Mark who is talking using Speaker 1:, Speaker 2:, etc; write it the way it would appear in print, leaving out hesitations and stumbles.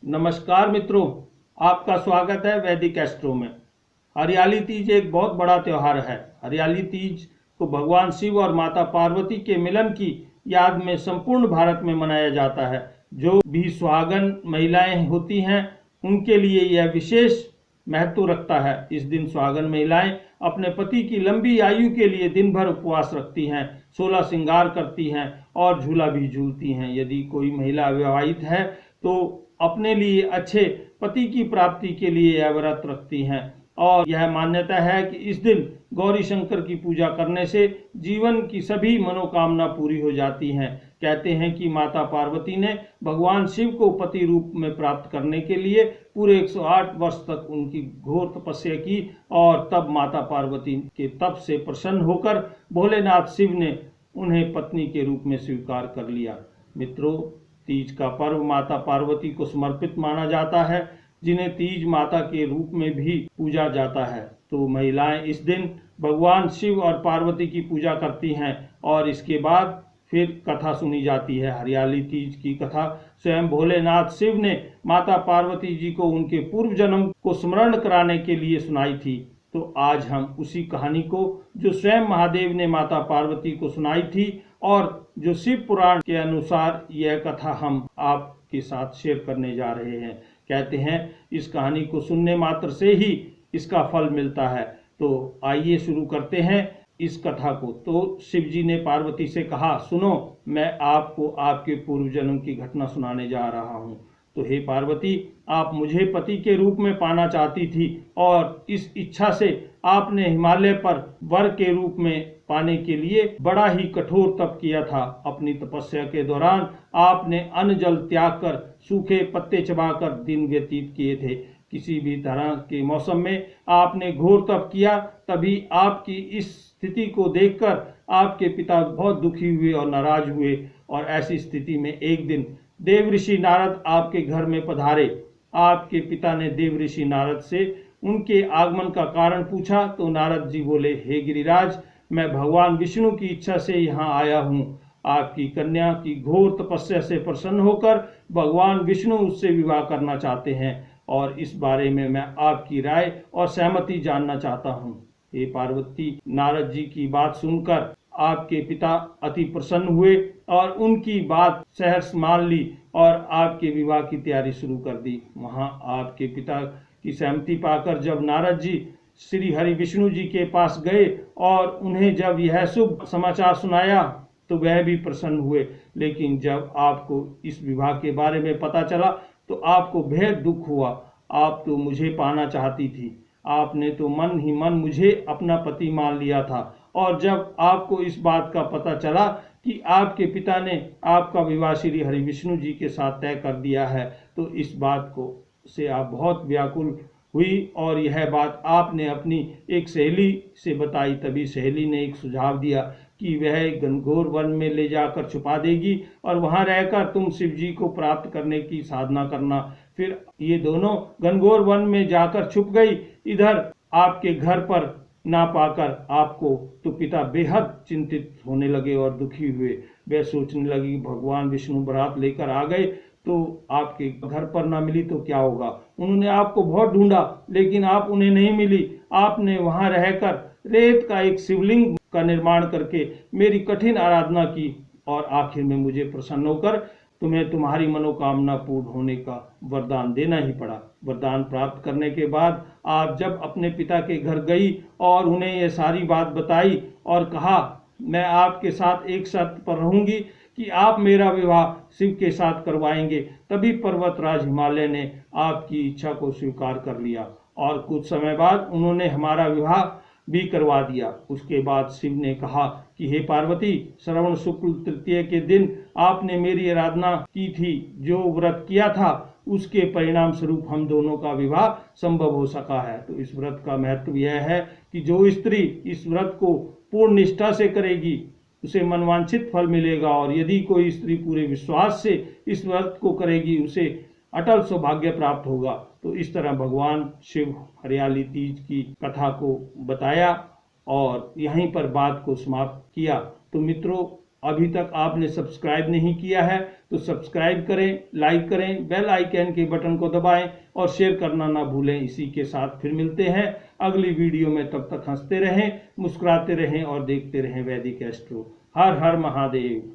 Speaker 1: नमस्कार मित्रों, आपका स्वागत है वैदिक एस्ट्रो में। हरियाली तीज एक बहुत बड़ा त्यौहार है। हरियाली तीज को भगवान शिव और माता पार्वती के मिलन की याद में संपूर्ण भारत में मनाया जाता है। जो भी सुहागन महिलाएं होती हैं उनके लिए यह विशेष महत्व रखता है। इस दिन सुहागन महिलाएं अपने पति की लंबी आयु के लिए दिन भर उपवास रखती हैं, 16 श्रृंगार करती हैं और झूला भी झूलती हैं। यदि कोई महिला विवाहित है तो अपने लिए अच्छे पति की प्राप्ति के लिए यह व्रत रखती हैं और यह मान्यता है कि इस दिन गौरी शंकर की पूजा करने से जीवन की सभी मनोकामना पूरी हो जाती हैं। कहते हैं कि माता पार्वती ने भगवान शिव को पति रूप में प्राप्त करने के लिए पूरे 108 वर्ष तक उनकी घोर तपस्या की और तब माता पार्वती के तप से प्रसन्न होकर भोलेनाथ शिव ने उन्हें पत्नी के रूप में स्वीकार कर लिया। मित्रों, तीज का पर्व माता पार्वती को समर्पित माना जाता है, जिन्हें तीज माता के रूप में भी पूजा जाता है। तो महिलाएं इस दिन भगवान शिव और पार्वती की पूजा करती हैं और इसके बाद फिर कथा सुनी जाती है। हरियाली तीज की कथा स्वयं भोलेनाथ शिव ने माता पार्वती जी को उनके पूर्व जन्म को स्मरण कराने के लिए सुनाई थी। तो आज हम उसी कहानी को जो स्वयं महादेव ने माता पार्वती को सुनाई थी और जो शिव पुराण के अनुसार यह कथा हम आपके साथ शेयर करने जा रहे हैं। कहते हैं इस कहानी को सुनने मात्र से ही इसका फल मिलता है। तो आइए शुरू करते हैं इस कथा को। तो शिव जी ने पार्वती से कहा, सुनो, मैं आपको आपके पूर्व जन्म की घटना सुनाने जा रहा हूँ। तो हे पार्वती, आप मुझे पति के रूप में पाना चाहती थी और इस इच्छा से आपने हिमालय पर वर के रूप में पाने के लिए बड़ा ही कठोर तप किया था। अपनी तपस्या के दौरान आपने अन्न जल त्याग कर सूखे पत्ते चबाकर दिन व्यतीत किए थे। किसी भी तरह के मौसम में आपने घोर तप किया। तभी आपकी इस स्थिति को देखकर आपके पिता बहुत दुखी हुए और नाराज हुए और ऐसी स्थिति में एक दिन देव ऋषि नारद आपके घर में पधारे। आपके पिता ने देव ऋषि नारद से उनके आगमन का कारण पूछा तो नारद जी बोले, हे गिरिराज, मैं भगवान विष्णु की इच्छा से यहाँ आया हूँ। आपकी कन्या की घोर तपस्या से प्रसन्न होकर भगवान विष्णु उससे विवाह करना चाहते हैं और इस बारे में मैं आपकी राय और सहमति जानना चाहता हूँ। हे पार्वती, नारद जी की बात सुनकर आपके पिता अति प्रसन्न हुए और उनकी बात सहर्ष मान ली और आपके विवाह की तैयारी शुरू कर दी। वहां आपके पिता की सहमति पाकर जब नारद जी श्री हरि विष्णु जी के पास गए और उन्हें जब यह शुभ समाचार सुनाया तो वह भी प्रसन्न हुए। लेकिन जब आपको इस विवाह के बारे में पता चला तो आपको बेहद दुख हुआ। आप तो मुझे पाना चाहती थी, आपने तो मन ही मन मुझे अपना पति मान लिया था और जब आपको इस बात का पता चला कि आपके पिता ने आपका विवाह श्री हरि विष्णु जी के साथ तय कर दिया है तो इस बात को से आप बहुत व्याकुल हुई और यह बात आपने अपनी एक सहेली से बताई। तभी सहेली ने एक सुझाव दिया कि वह घनघोर वन में ले जाकर छुपा देगी और वहां रहकर तुम शिव जी को प्राप्त करने की साधना करना। फिर ये दोनों घनघोर वन में जाकर छुप गई। इधर आपके घर पर ना पाकर आपको तो पिता बेहद चिंतित होने लगे और दुखी हुए। वे सोचने लगी कि भगवान विष्णु बारात लेकर आ गए तो आपके घर पर ना मिली तो क्या होगा। उन्होंने आपको बहुत ढूंढा लेकिन आप उन्हें नहीं मिली। आपने वहां रहकर रेत का एक शिवलिंग का निर्माण करके मेरी कठिन आराधना की और आखिर में मुझे प्रसन्न होकर तुम्हें तुम्हारी मनोकामना पूर्ण होने का वरदान देना ही पड़ा। वरदान प्राप्त करने के बाद आप जब अपने पिता के घर गई और उन्हें यह सारी बात बताई और कहा, मैं आपके साथ एक शर्त पर रहूंगी कि आप मेरा विवाह शिव के साथ करवाएंगे, तभी पर्वतराज हिमालय ने आपकी इच्छा को स्वीकार कर लिया और कुछ समय बाद उन्होंने हमारा विवाह भी करवा दिया। उसके बाद शिव ने कहा कि हे पार्वती, श्रवण शुक्ल तृतीय के दिन आपने मेरी आराधना की थी, जो व्रत किया था उसके परिणाम स्वरूप हम दोनों का विवाह संभव हो सका है। तो इस व्रत का महत्व यह है कि जो स्त्री इस व्रत को पूर्ण निष्ठा से करेगी उसे मनवांछित फल मिलेगा और यदि कोई स्त्री पूरे विश्वास से इस व्रत को करेगी उसे अटल सौभाग्य प्राप्त होगा। तो इस तरह भगवान शिव हरियाली तीज की कथा को बताया और यहीं पर बात को समाप्त किया। तो मित्रों, अभी तक आपने सब्सक्राइब नहीं किया है तो सब्सक्राइब करें, लाइक करें, बेल आइकन के बटन को दबाएं और शेयर करना ना भूलें। इसी के साथ फिर मिलते हैं अगली वीडियो में। तब तक हंसते रहें, मुस्कुराते रहें और देखते रहें वैदिक एस्ट्रो। हर हर महादेव।